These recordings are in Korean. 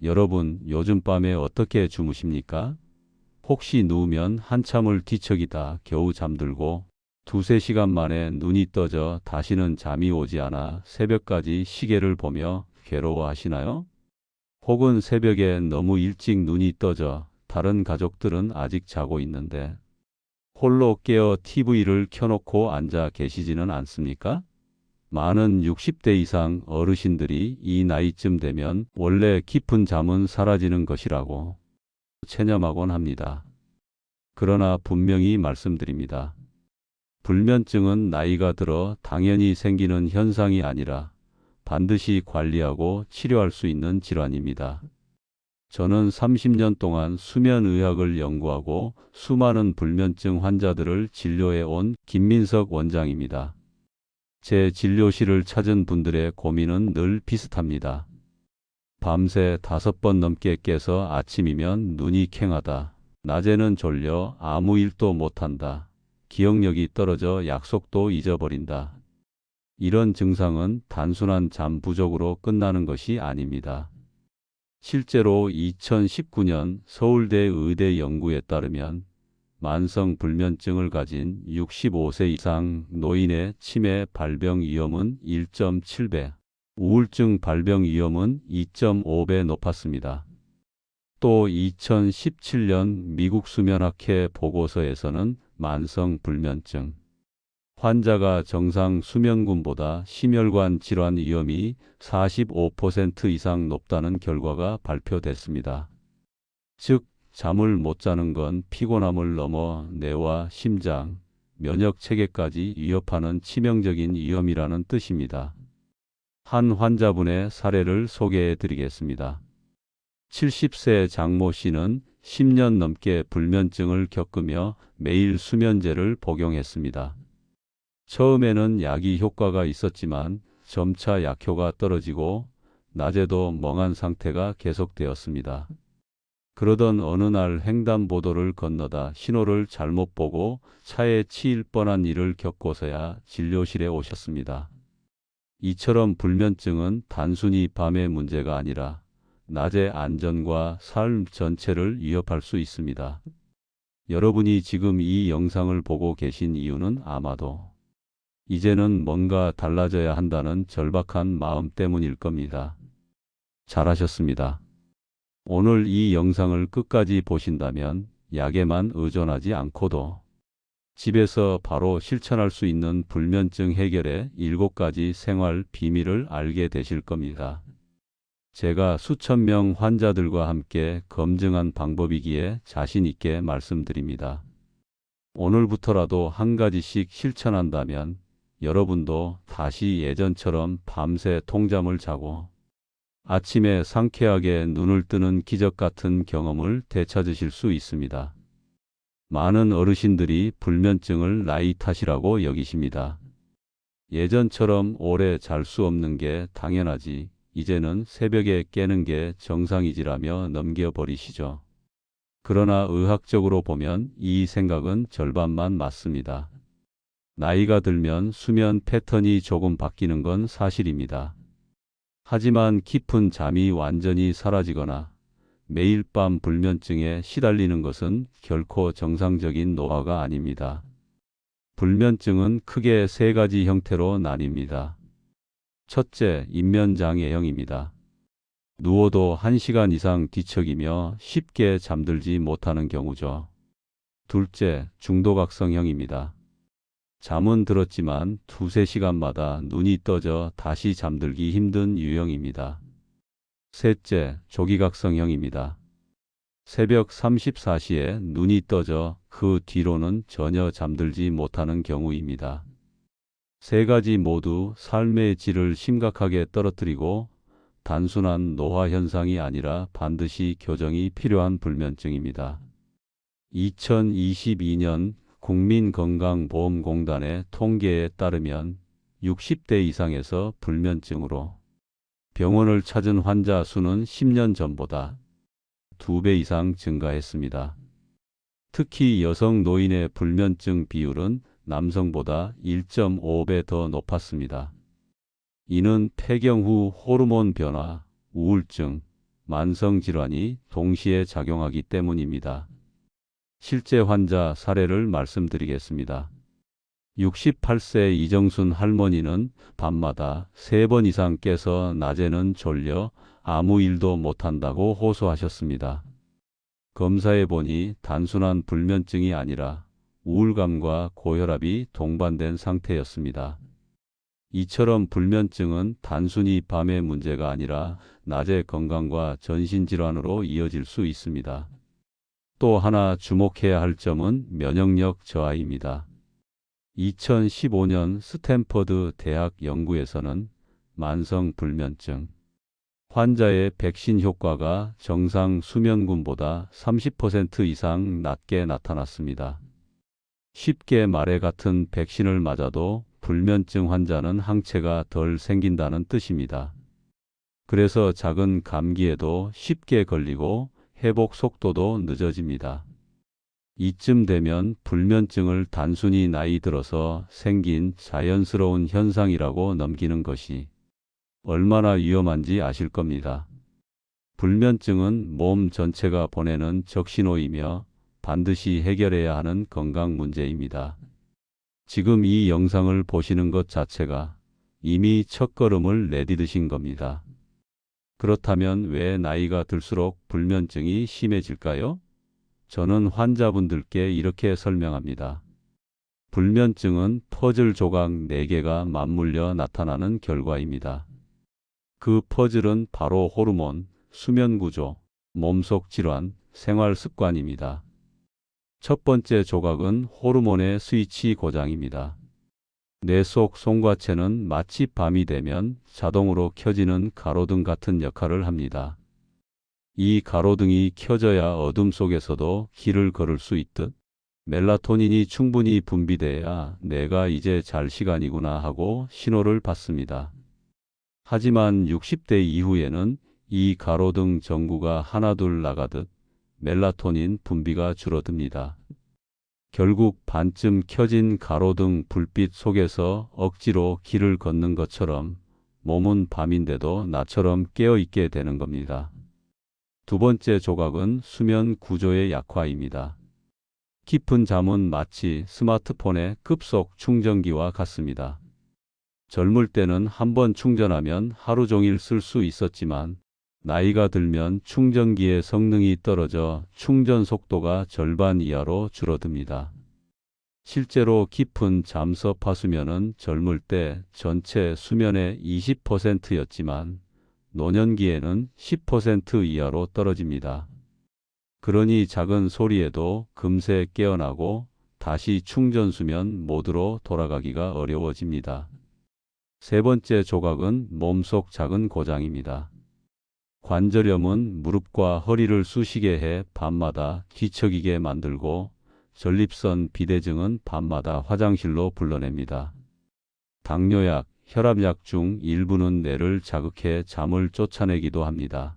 여러분, 요즘 밤에 어떻게 주무십니까? 혹시 누우면 한참을 뒤척이다 겨우 잠들고 두세 시간 만에 눈이 떠져 다시는 잠이 오지 않아 새벽까지 시계를 보며 괴로워하시나요? 혹은 새벽에 너무 일찍 눈이 떠져 다른 가족들은 아직 자고 있는데 홀로 깨어 TV를 켜놓고 앉아 계시지는 않습니까? 많은 60대 이상 어르신들이 이 나이쯤 되면 원래 깊은 잠은 사라지는 것이라고 체념하곤 합니다. 그러나 분명히 말씀드립니다. 불면증은 나이가 들어 당연히 생기는 현상이 아니라 반드시 관리하고 치료할 수 있는 질환입니다. 저는 30년 동안 수면의학을 연구하고 수많은 불면증 환자들을 진료해 온 김민석 원장입니다. 제 진료실을 찾은 분들의 고민은 늘 비슷합니다. 밤새 5번 넘게 깨서 아침이면 눈이 퀭하다. 낮에는 졸려 아무 일도 못한다. 기억력이 떨어져 약속도 잊어버린다. 이런 증상은 단순한 잠 부족으로 끝나는 것이 아닙니다. 실제로 2019년 서울대 의대 연구에 따르면 만성 불면증을 가진 65세 이상 노인의 치매 발병 위험은 1.7배, 우울증 발병 위험은 2.5배 높았습니다. 또 2017년 미국 수면학회 보고서에서는 만성 불면증 환자가 정상 수면군보다 심혈관 질환 위험이 45% 이상 높다는 결과가 발표됐습니다. 즉, 잠을 못 자는 건 피곤함을 넘어 뇌와 심장, 면역 체계까지 위협하는 치명적인 위험이라는 뜻입니다. 한 환자분의 사례를 소개해 드리겠습니다. 70세 장모 씨는 10년 넘게 불면증을 겪으며 매일 수면제를 복용했습니다. 처음에는 약이 효과가 있었지만 점차 약효가 떨어지고 낮에도 멍한 상태가 계속되었습니다. 그러던 어느 날 횡단보도를 건너다 신호를 잘못 보고 차에 치일 뻔한 일을 겪고서야 진료실에 오셨습니다. 이처럼 불면증은 단순히 밤의 문제가 아니라 낮의 안전과 삶 전체를 위협할 수 있습니다. 여러분이 지금 이 영상을 보고 계신 이유는 아마도 이제는 뭔가 달라져야 한다는 절박한 마음 때문일 겁니다. 잘하셨습니다. 오늘 이 영상을 끝까지 보신다면 약에만 의존하지 않고도 집에서 바로 실천할 수 있는 불면증 해결의 7가지 생활 비밀을 알게 되실 겁니다. 제가 수천 명 환자들과 함께 검증한 방법이기에 자신 있게 말씀드립니다. 오늘부터라도 한 가지씩 실천한다면 여러분도 다시 예전처럼 밤새 통잠을 자고 아침에 상쾌하게 눈을 뜨는 기적 같은 경험을 되찾으실 수 있습니다. 많은 어르신들이 불면증을 나이 탓이라고 여기십니다. 예전처럼 오래 잘 수 없는 게 당연하지, 이제는 새벽에 깨는 게 정상이지라며 넘겨버리시죠. 그러나 의학적으로 보면 이 생각은 절반만 맞습니다. 나이가 들면 수면 패턴이 조금 바뀌는 건 사실입니다. 하지만 깊은 잠이 완전히 사라지거나 매일 밤 불면증에 시달리는 것은 결코 정상적인 노화가 아닙니다. 불면증은 크게 3가지 형태로 나뉩니다. 첫째, 입면장애형입니다. 누워도 1시간 이상 뒤척이며 쉽게 잠들지 못하는 경우죠. 둘째, 중도각성형입니다. 잠은 들었지만 두세 시간마다 눈이 떠져 다시 잠들기 힘든 유형입니다. 셋째, 조기각성형입니다. 새벽 34시에 눈이 떠져 그 뒤로는 전혀 잠들지 못하는 경우입니다. 3가지 모두 삶의 질을 심각하게 떨어뜨리고 단순한 노화 현상이 아니라 반드시 교정이 필요한 불면증입니다. 2022년 국민건강보험공단의 통계에 따르면 60대 이상에서 불면증으로 병원을 찾은 환자 수는 10년 전보다 2배 이상 증가했습니다. 특히 여성 노인의 불면증 비율은 남성보다 1.5배 더 높았습니다. 이는 폐경 후 호르몬 변화, 우울증, 만성 질환이 동시에 작용하기 때문입니다. 실제 환자 사례를 말씀드리겠습니다. 68세 이정순 할머니는 밤마다 3번 이상 깨서 낮에는 졸려 아무 일도 못한다고 호소하셨습니다. 검사해 보니 단순한 불면증이 아니라 우울감과 고혈압이 동반된 상태였습니다. 이처럼 불면증은 단순히 밤의 문제가 아니라 낮의 건강과 전신질환으로 이어질 수 있습니다. 또 하나 주목해야 할 점은 면역력 저하입니다. 2015년 스탠퍼드 대학 연구에서는 만성 불면증 환자의 백신 효과가 정상 수면군보다 30% 이상 낮게 나타났습니다. 쉽게 말해 같은 백신을 맞아도 불면증 환자는 항체가 덜 생긴다는 뜻입니다. 그래서 작은 감기에도 쉽게 걸리고 회복 속도도 늦어집니다. 이쯤 되면 불면증을 단순히 나이 들어서 생긴 자연스러운 현상이라고 넘기는 것이 얼마나 위험한지 아실 겁니다. 불면증은 몸 전체가 보내는 적신호이며 반드시 해결해야 하는 건강 문제입니다. 지금 이 영상을 보시는 것 자체가 이미 첫걸음을 내디디신 겁니다. 그렇다면 왜 나이가 들수록 불면증이 심해질까요? 저는 환자분들께 이렇게 설명합니다. 불면증은 퍼즐 조각 4개가 맞물려 나타나는 결과입니다. 그 퍼즐은 바로 호르몬, 수면 구조, 몸속 질환, 생활 습관입니다. 첫 번째 조각은 호르몬의 스위치 고장입니다. 뇌 속 송과체는 마치 밤이 되면 자동으로 켜지는 가로등 같은 역할을 합니다. 이 가로등이 켜져야 어둠 속에서도 길을 걸을 수 있듯 멜라토닌이 충분히 분비돼야 내가 이제 잘 시간이구나 하고 신호를 받습니다. 하지만 60대 이후에는 이 가로등 전구가 하나둘 나가듯 멜라토닌 분비가 줄어듭니다. 결국 반쯤 켜진 가로등 불빛 속에서 억지로 길을 걷는 것처럼 몸은 밤인데도 나처럼 깨어있게 되는 겁니다. 두 번째 조각은 수면 구조의 약화입니다. 깊은 잠은 마치 스마트폰의 급속 충전기와 같습니다. 젊을 때는 한번 충전하면 하루 종일 쓸 수 있었지만 나이가 들면 충전기의 성능이 떨어져 충전 속도가 절반 이하로 줄어듭니다. 실제로 깊은 잠섭하 수면은 젊을 때 전체 수면의 20%였지만 노년기에는 10% 이하로 떨어집니다. 그러니 작은 소리에도 금세 깨어나고 다시 충전수면 모드로 돌아가기가 어려워집니다. 세 번째 조각은 몸속 작은 고장입니다. 관절염은 무릎과 허리를 쑤시게 해 밤마다 뒤척이게 만들고 전립선 비대증은 밤마다 화장실로 불러냅니다. 당뇨약, 혈압약 중 일부는 뇌를 자극해 잠을 쫓아내기도 합니다.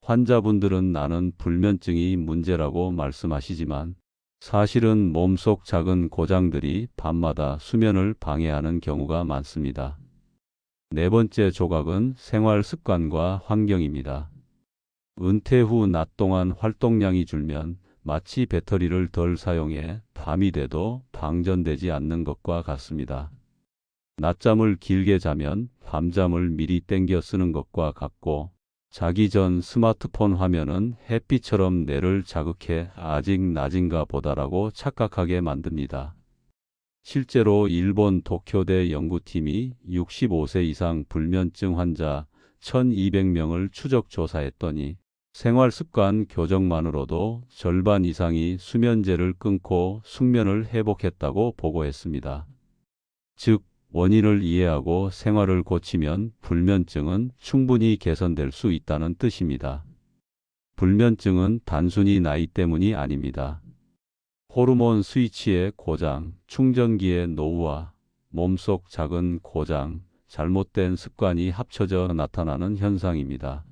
환자분들은 나는 불면증이 문제라고 말씀하시지만 사실은 몸속 작은 고장들이 밤마다 수면을 방해하는 경우가 많습니다. 네 번째 조각은 생활 습관과 환경입니다. 은퇴 후 낮 동안 활동량이 줄면 마치 배터리를 덜 사용해 밤이 돼도 방전되지 않는 것과 같습니다. 낮잠을 길게 자면 밤잠을 미리 땡겨 쓰는 것과 같고 자기 전 스마트폰 화면은 햇빛처럼 뇌를 자극해 아직 낮인가 보다라고 착각하게 만듭니다. 실제로 일본 도쿄대 연구팀이 65세 이상 불면증 환자 1200명을 추적 조사했더니 생활습관 교정만으로도 절반 이상이 수면제를 끊고 숙면을 회복했다고 보고했습니다. 즉, 원인을 이해하고 생활을 고치면 불면증은 충분히 개선될 수 있다는 뜻입니다. 불면증은 단순히 나이 때문이 아닙니다. 호르몬 스위치의 고장, 충전기의 노후와 몸속 작은 고장, 잘못된 습관이 합쳐져 나타나는 현상입니다.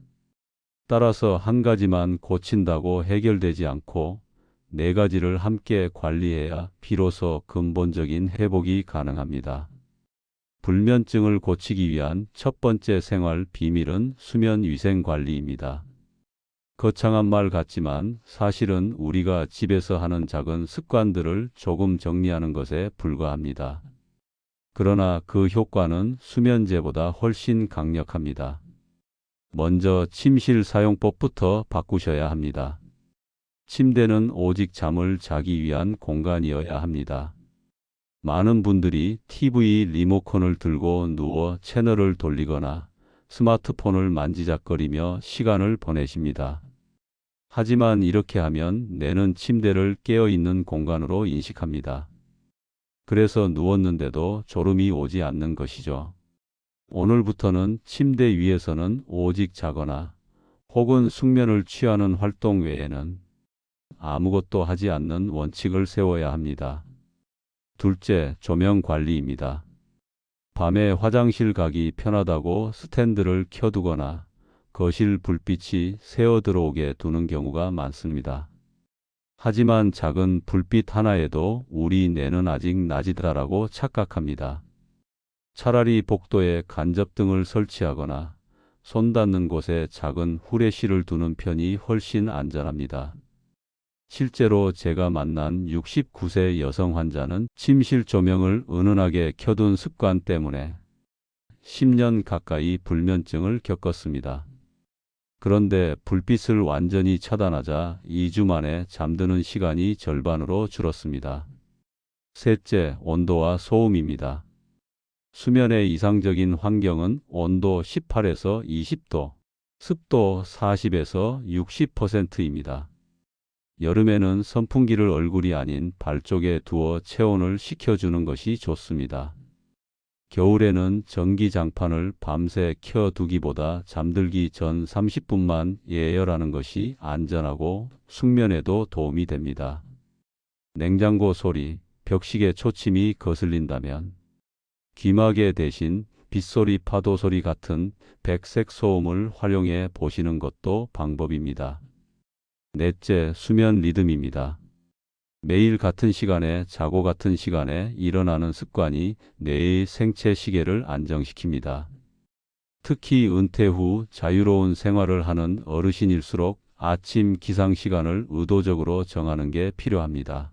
따라서 한 가지만 고친다고 해결되지 않고 네 가지를 함께 관리해야 비로소 근본적인 회복이 가능합니다. 불면증을 고치기 위한 첫 번째 생활 비밀은 수면 위생 관리입니다. 거창한 말 같지만 사실은 우리가 집에서 하는 작은 습관들을 조금 정리하는 것에 불과합니다. 그러나 그 효과는 수면제보다 훨씬 강력합니다. 먼저 침실 사용법부터 바꾸셔야 합니다. 침대는 오직 잠을 자기 위한 공간이어야 합니다. 많은 분들이 TV 리모컨을 들고 누워 채널을 돌리거나 스마트폰을 만지작거리며 시간을 보내십니다. 하지만 이렇게 하면 뇌는 침대를 깨어있는 공간으로 인식합니다. 그래서 누웠는데도 졸음이 오지 않는 것이죠. 오늘부터는 침대 위에서는 오직 자거나 혹은 숙면을 취하는 활동 외에는 아무것도 하지 않는 원칙을 세워야 합니다. 둘째, 조명 관리입니다. 밤에 화장실 가기 편하다고 스탠드를 켜두거나 거실 불빛이 새어 들어오게 두는 경우가 많습니다. 하지만 작은 불빛 하나에도 우리 뇌는 아직 낮이다라고 착각합니다. 차라리 복도에 간접등을 설치하거나 손 닿는 곳에 작은 후레쉬를 두는 편이 훨씬 안전합니다. 실제로 제가 만난 69세 여성 환자는 침실 조명을 은은하게 켜둔 습관 때문에 10년 가까이 불면증을 겪었습니다. 그런데 불빛을 완전히 차단하자 2주 만에 잠드는 시간이 절반으로 줄었습니다. 셋째, 온도와 소음입니다. 수면의 이상적인 환경은 온도 18에서 20도, 습도 40에서 60%입니다. 여름에는 선풍기를 얼굴이 아닌 발 쪽에 두어 체온을 식혀주는 것이 좋습니다. 겨울에는 전기장판을 밤새 켜두기보다 잠들기 전 30분만 예열하는 것이 안전하고 숙면에도 도움이 됩니다. 냉장고 소리, 벽시계 초침이 거슬린다면 귀마개 대신 빗소리, 파도소리 같은 백색 소음을 활용해 보시는 것도 방법입니다. 넷째, 수면 리듬입니다. 매일 같은 시간에 자고 같은 시간에 일어나는 습관이 뇌의 생체 시계를 안정시킵니다. 특히 은퇴 후 자유로운 생활을 하는 어르신일수록 아침 기상 시간을 의도적으로 정하는 게 필요합니다.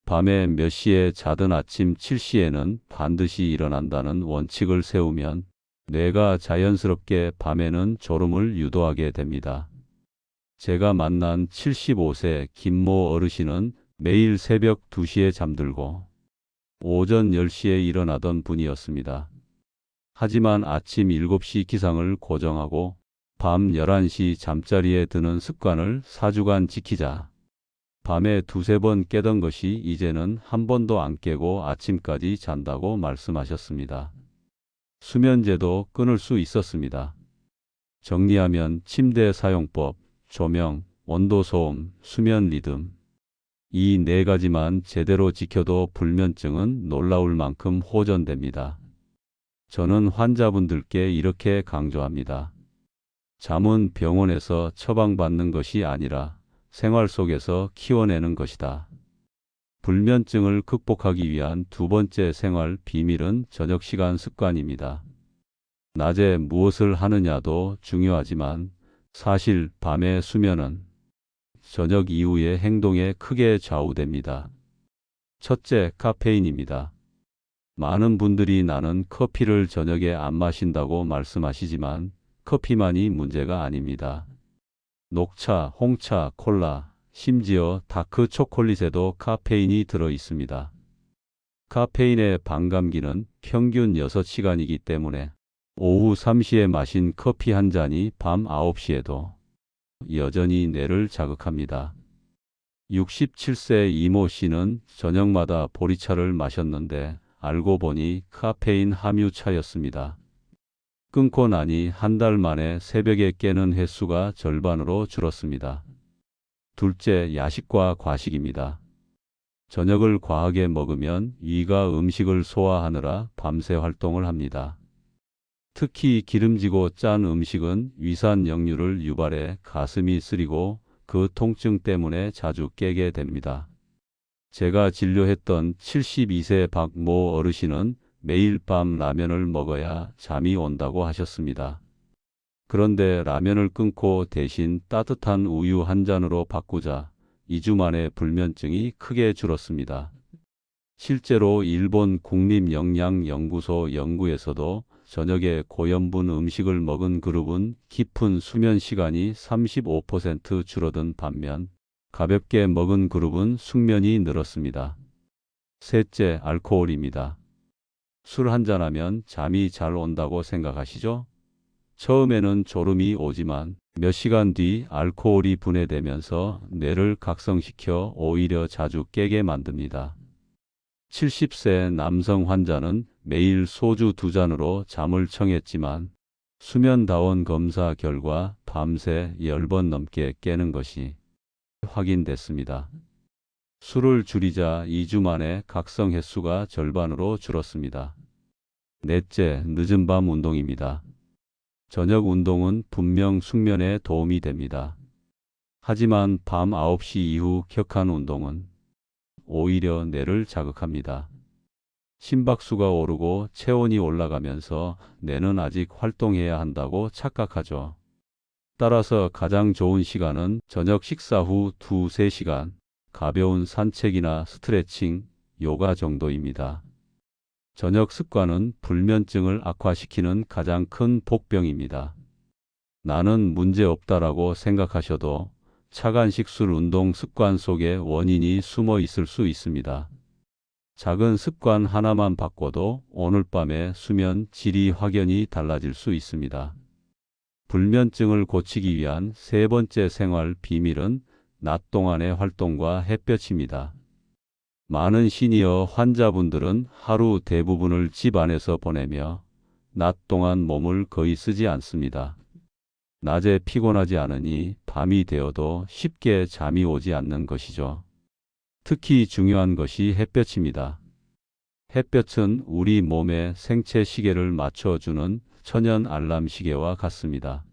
밤에 몇 시에 자든 아침 7시에는 반드시 일어난다는 원칙을 세우면 뇌가 자연스럽게 밤에는 졸음을 유도하게 됩니다. 제가 만난 75세 김모 어르신은 매일 새벽 2시에 잠들고 오전 10시에 일어나던 분이었습니다. 하지만 아침 7시 기상을 고정하고 밤 11시 잠자리에 드는 습관을 4주간 지키자 밤에 두세 번 깨던 것이 이제는 한 번도 안 깨고 아침까지 잔다고 말씀하셨습니다. 수면제도 끊을 수 있었습니다. 정리하면 침대 사용법, 조명, 온도 소음, 수면 리듬. 이 네 가지만 제대로 지켜도 불면증은 놀라울 만큼 호전됩니다. 저는 환자분들께 이렇게 강조합니다. 잠은 병원에서 처방받는 것이 아니라 생활 속에서 키워내는 것이다. 불면증을 극복하기 위한 두 번째 생활 비밀은 저녁 시간 습관입니다. 낮에 무엇을 하느냐도 중요하지만 사실 밤의 수면은 저녁 이후의 행동에 크게 좌우됩니다. 첫째, 카페인입니다. 많은 분들이 나는 커피를 저녁에 안 마신다고 말씀하시지만 커피만이 문제가 아닙니다. 녹차, 홍차, 콜라, 심지어 다크 초콜릿에도 카페인이 들어 있습니다. 카페인의 반감기는 평균 6시간이기 때문에 오후 3시에 마신 커피 한 잔이 밤 9시에도 여전히 뇌를 자극합니다. 67세 이모 씨는 저녁마다 보리차를 마셨는데 알고 보니 카페인 함유차였습니다. 끊고 나니 한 달 만에 새벽에 깨는 횟수가 절반으로 줄었습니다. 둘째, 야식과 과식입니다. 저녁을 과하게 먹으면 위가 음식을 소화하느라 밤새 활동을 합니다. 특히 기름지고 짠 음식은 위산 역류를 유발해 가슴이 쓰리고 그 통증 때문에 자주 깨게 됩니다. 제가 진료했던 72세 박모 어르신은 매일 밤 라면을 먹어야 잠이 온다고 하셨습니다. 그런데 라면을 끊고 대신 따뜻한 우유 한 잔으로 바꾸자 2주 만에 불면증이 크게 줄었습니다. 실제로 일본 국립영양연구소 연구에서도 저녁에 고염분 음식을 먹은 그룹은 깊은 수면 시간이 35% 줄어든 반면 가볍게 먹은 그룹은 숙면이 늘었습니다. 셋째, 알코올입니다. 술 한잔하면 잠이 잘 온다고 생각하시죠? 처음에는 졸음이 오지만 몇 시간 뒤 알코올이 분해되면서 뇌를 각성시켜 오히려 자주 깨게 만듭니다. 70세 남성 환자는 매일 소주 2잔으로 잠을 청했지만 수면다원 검사 결과 밤새 10번 넘게 깨는 것이 확인됐습니다. 술을 줄이자 2주 만에 각성 횟수가 절반으로 줄었습니다. 넷째, 늦은 밤 운동입니다. 저녁 운동은 분명 숙면에 도움이 됩니다. 하지만 밤 9시 이후 격한 운동은 오히려 뇌를 자극합니다. 심박수가 오르고 체온이 올라가면서 뇌는 아직 활동해야 한다고 착각하죠. 따라서 가장 좋은 시간은 저녁 식사 후 2~3시간, 가벼운 산책이나 스트레칭, 요가 정도입니다. 저녁 습관은 불면증을 악화시키는 가장 큰 복병입니다. 나는 문제 없다라고 생각하셔도 차간 식술 운동 습관 속에 원인이 숨어 있을 수 있습니다. 작은 습관 하나만 바꿔도 오늘 밤의 수면 질이 확연히 달라질 수 있습니다. 불면증을 고치기 위한 세 번째 생활 비밀은 낮 동안의 활동과 햇볕입니다. 많은 시니어 환자분들은 하루 대부분을 집 안에서 보내며 낮 동안 몸을 거의 쓰지 않습니다. 낮에 피곤하지 않으니 밤이 되어도 쉽게 잠이 오지 않는 것이죠. 특히 중요한 것이 햇볕입니다. 햇볕은 우리 몸의 생체 시계를 맞춰주는 천연 알람 시계와 같습니다.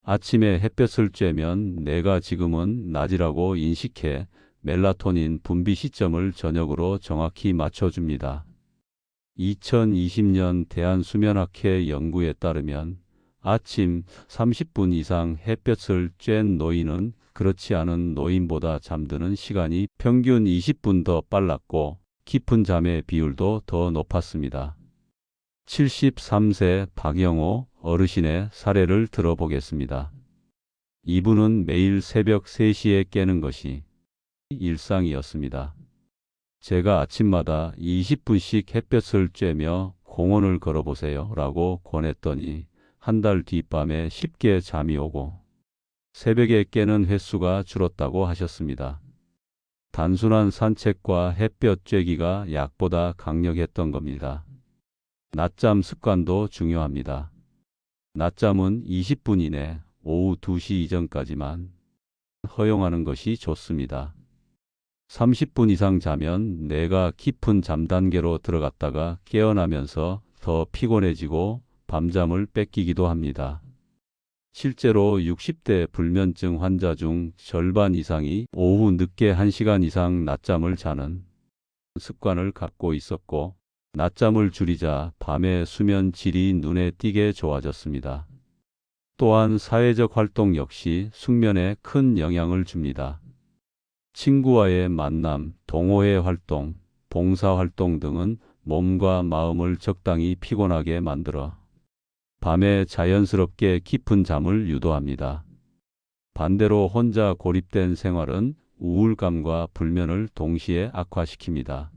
아침에 햇볕을 쬐면 내가 지금은 낮이라고 인식해 멜라토닌 분비 시점을 저녁으로 정확히 맞춰줍니다. 2020년 대한수면학회 연구에 따르면 아침 30분 이상 햇볕을 쬐는 노인은 그렇지 않은 노인보다 잠드는 시간이 평균 20분 더 빨랐고 깊은 잠의 비율도 더 높았습니다. 73세 박영호 어르신의 사례를 들어보겠습니다. 이분은 매일 새벽 3시에 깨는 것이 일상이었습니다. 제가 아침마다 20분씩 햇볕을 쬐며 공원을 걸어보세요 라고 권했더니 한 달 뒤 밤에 쉽게 잠이 오고 새벽에 깨는 횟수가 줄었다고 하셨습니다. 단순한 산책과 햇볕 쬐기가 약보다 강력했던 겁니다. 낮잠 습관도 중요합니다. 낮잠은 20분 이내 오후 2시 이전까지만 허용하는 것이 좋습니다. 30분 이상 자면 뇌가 깊은 잠 단계로 들어갔다가 깨어나면서 더 피곤해지고 밤잠을 뺏기기도 합니다. 실제로 60대 불면증 환자 중 절반 이상이 오후 늦게 1시간 이상 낮잠을 자는 습관을 갖고 있었고 낮잠을 줄이자 밤의 수면 질이 눈에 띄게 좋아졌습니다. 또한 사회적 활동 역시 숙면에 큰 영향을 줍니다. 친구와의 만남, 동호회 활동, 봉사활동 등은 몸과 마음을 적당히 피곤하게 만들어 밤에 자연스럽게 깊은 잠을 유도합니다. 반대로 혼자 고립된 생활은 우울감과 불면을 동시에 악화시킵니다.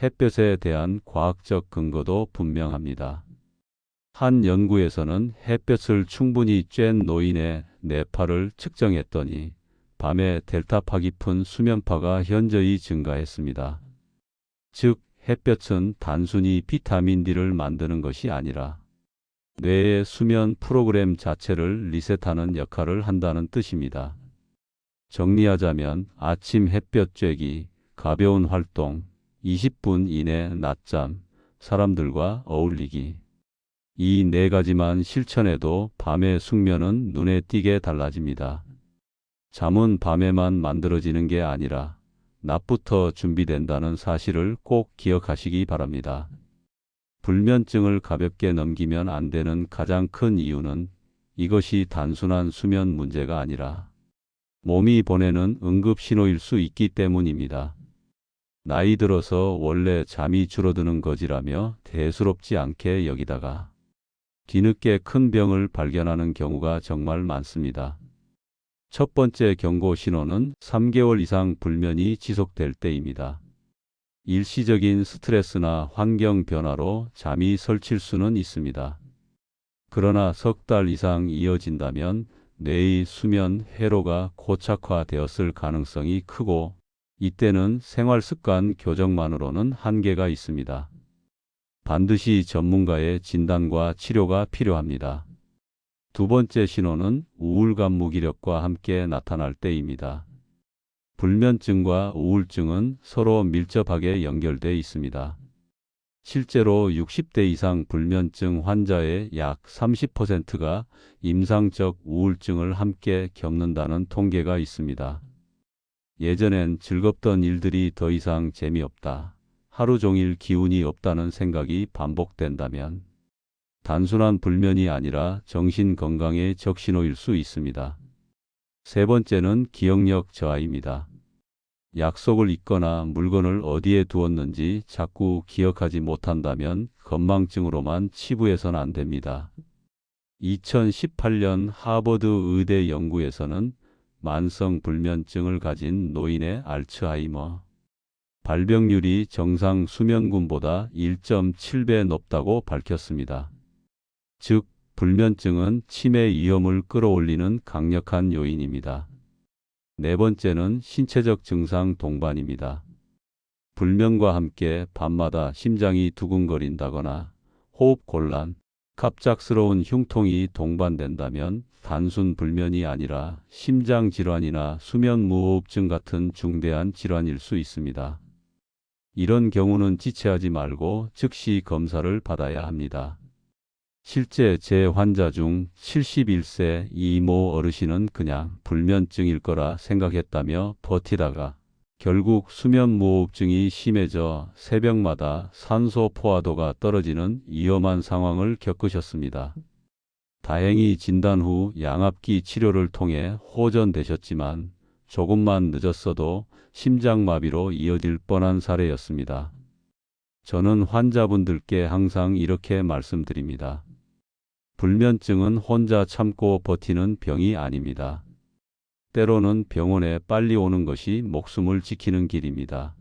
햇볕에 대한 과학적 근거도 분명합니다. 한 연구에서는 햇볕을 충분히 쬐는 노인의 뇌파를 측정했더니 밤에 델타파 깊은 수면파가 현저히 증가했습니다. 즉, 햇볕은 단순히 비타민 D를 만드는 것이 아니라 뇌의 수면 프로그램 자체를 리셋하는 역할을 한다는 뜻입니다. 정리하자면 아침 햇볕 쬐기, 가벼운 활동, 20분 이내 낮잠, 사람들과 어울리기. 이 네 가지만 실천해도 밤의 숙면은 눈에 띄게 달라집니다. 잠은 밤에만 만들어지는 게 아니라 낮부터 준비된다는 사실을 꼭 기억하시기 바랍니다. 불면증을 가볍게 넘기면 안 되는 가장 큰 이유는 이것이 단순한 수면 문제가 아니라 몸이 보내는 응급 신호일 수 있기 때문입니다. 나이 들어서 원래 잠이 줄어드는 거지라며 대수롭지 않게 여기다가 뒤늦게 큰 병을 발견하는 경우가 정말 많습니다. 첫 번째 경고 신호는 3개월 이상 불면이 지속될 때입니다. 일시적인 스트레스나 환경 변화로 잠이 설칠 수는 있습니다. 그러나 석 달 이상 이어진다면 뇌의 수면 회로가 고착화되었을 가능성이 크고, 이때는 생활 습관 교정만으로는 한계가 있습니다. 반드시 전문가의 진단과 치료가 필요합니다. 두 번째 신호는 우울감 무기력과 함께 나타날 때입니다. 불면증과 우울증은 서로 밀접하게 연결돼 있습니다. 실제로 60대 이상 불면증 환자의 약 30%가 임상적 우울증을 함께 겪는다는 통계가 있습니다. 예전엔 즐겁던 일들이 더 이상 재미없다, 하루 종일 기운이 없다는 생각이 반복된다면 단순한 불면이 아니라 정신 건강의 적신호일 수 있습니다. 세 번째는 기억력 저하입니다. 약속을 잊거나 물건을 어디에 두었는지 자꾸 기억하지 못한다면 건망증으로만 치부해서는 안 됩니다. 2018년 하버드 의대 연구에서는 만성 불면증을 가진 노인의 알츠하이머 발병률이 정상 수면군보다 1.7배 높다고 밝혔습니다. 즉, 불면증은 치매 위험을 끌어올리는 강력한 요인입니다. 네 번째는 신체적 증상 동반입니다. 불면과 함께 밤마다 심장이 두근거린다거나 호흡 곤란, 갑작스러운 흉통이 동반된다면 단순 불면이 아니라 심장 질환이나 수면 무호흡증 같은 중대한 질환일 수 있습니다. 이런 경우는 지체하지 말고 즉시 검사를 받아야 합니다. 실제 제 환자 중 71세 이모 어르신은 그냥 불면증일 거라 생각했다며 버티다가 결국 수면무호흡증이 심해져 새벽마다 산소 포화도가 떨어지는 위험한 상황을 겪으셨습니다. 다행히 진단 후 양압기 치료를 통해 호전되셨지만 조금만 늦었어도 심장마비로 이어질 뻔한 사례였습니다. 저는 환자분들께 항상 이렇게 말씀드립니다. 불면증은 혼자 참고 버티는 병이 아닙니다. 때로는 병원에 빨리 오는 것이 목숨을 지키는 길입니다.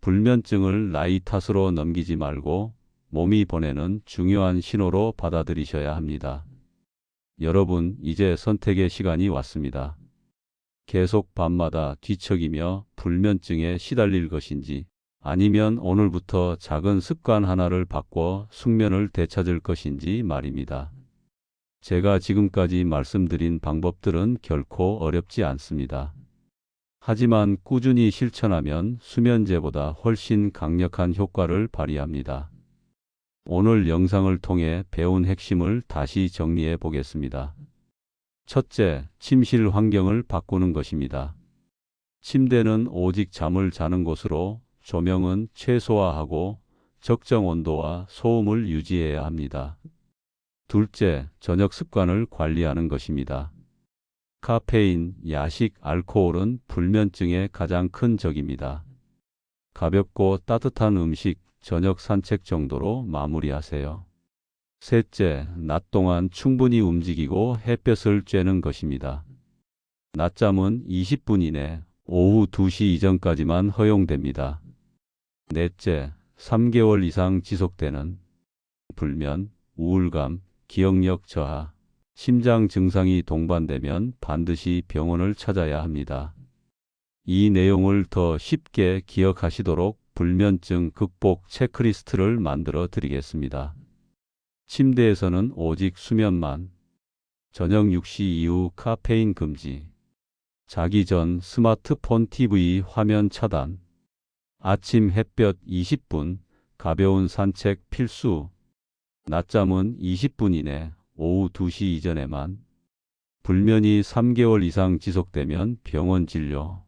불면증을 나이 탓으로 넘기지 말고 몸이 보내는 중요한 신호로 받아들이셔야 합니다. 여러분, 이제 선택의 시간이 왔습니다. 계속 밤마다 뒤척이며 불면증에 시달릴 것인지, 아니면 오늘부터 작은 습관 하나를 바꿔 숙면을 되찾을 것인지 말입니다. 제가 지금까지 말씀드린 방법들은 결코 어렵지 않습니다. 하지만 꾸준히 실천하면 수면제보다 훨씬 강력한 효과를 발휘합니다. 오늘 영상을 통해 배운 핵심을 다시 정리해 보겠습니다. 첫째, 침실 환경을 바꾸는 것입니다. 침대는 오직 잠을 자는 곳으로, 조명은 최소화하고 적정 온도와 소음을 유지해야 합니다. 둘째, 저녁 습관을 관리하는 것입니다. 카페인, 야식, 알코올은 불면증의 가장 큰 적입니다. 가볍고 따뜻한 음식, 저녁 산책 정도로 마무리하세요. 셋째, 낮 동안 충분히 움직이고 햇볕을 쬐는 것입니다. 낮잠은 20분 이내, 오후 2시 이전까지만 허용됩니다. 넷째, 3개월 이상 지속되는 불면, 우울감, 기억력 저하, 심장 증상이 동반되면 반드시 병원을 찾아야 합니다. 이 내용을 더 쉽게 기억하시도록 불면증 극복 체크리스트를 만들어 드리겠습니다. 침대에서는 오직 수면만, 저녁 6시 이후 카페인 금지, 자기 전 스마트폰 TV 화면 차단, 아침 햇볕 20분, 가벼운 산책 필수, 낮잠은 20분 이내, 오후 2시 이전에만, 불면이 3개월 이상 지속되면 병원 진료.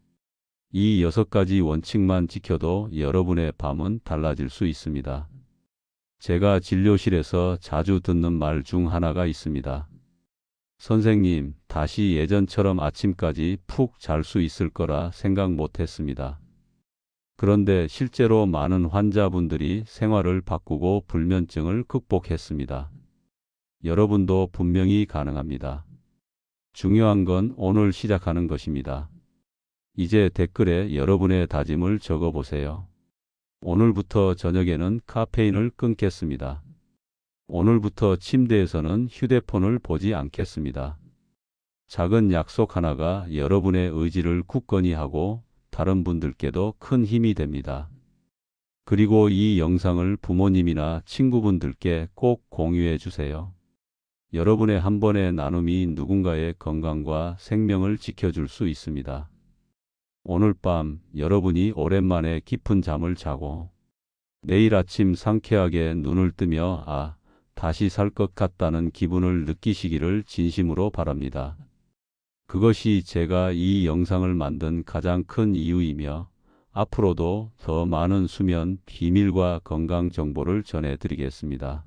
이 6가지 원칙만 지켜도 여러분의 밤은 달라질 수 있습니다. 제가 진료실에서 자주 듣는 말 중 하나가 있습니다. 선생님, 다시 예전처럼 아침까지 푹 잘 수 있을 거라 생각 못 했습니다. 그런데 실제로 많은 환자분들이 생활을 바꾸고 불면증을 극복했습니다. 여러분도 분명히 가능합니다. 중요한 건 오늘 시작하는 것입니다. 이제 댓글에 여러분의 다짐을 적어 보세요. 오늘부터 저녁에는 카페인을 끊겠습니다. 오늘부터 침대에서는 휴대폰을 보지 않겠습니다. 작은 약속 하나가 여러분의 의지를 굳건히 하고 다른 분들께도 큰 힘이 됩니다. 그리고 이 영상을 부모님이나 친구분들께 꼭 공유해 주세요. 여러분의 한 번의 나눔이 누군가의 건강과 생명을 지켜줄 수 있습니다. 오늘 밤 여러분이 오랜만에 깊은 잠을 자고 내일 아침 상쾌하게 눈을 뜨며 다시 살 것 같다는 기분을 느끼시기를 진심으로 바랍니다. 그것이 제가 이 영상을 만든 가장 큰 이유이며 앞으로도 더 많은 수면 비밀과 건강 정보를 전해드리겠습니다.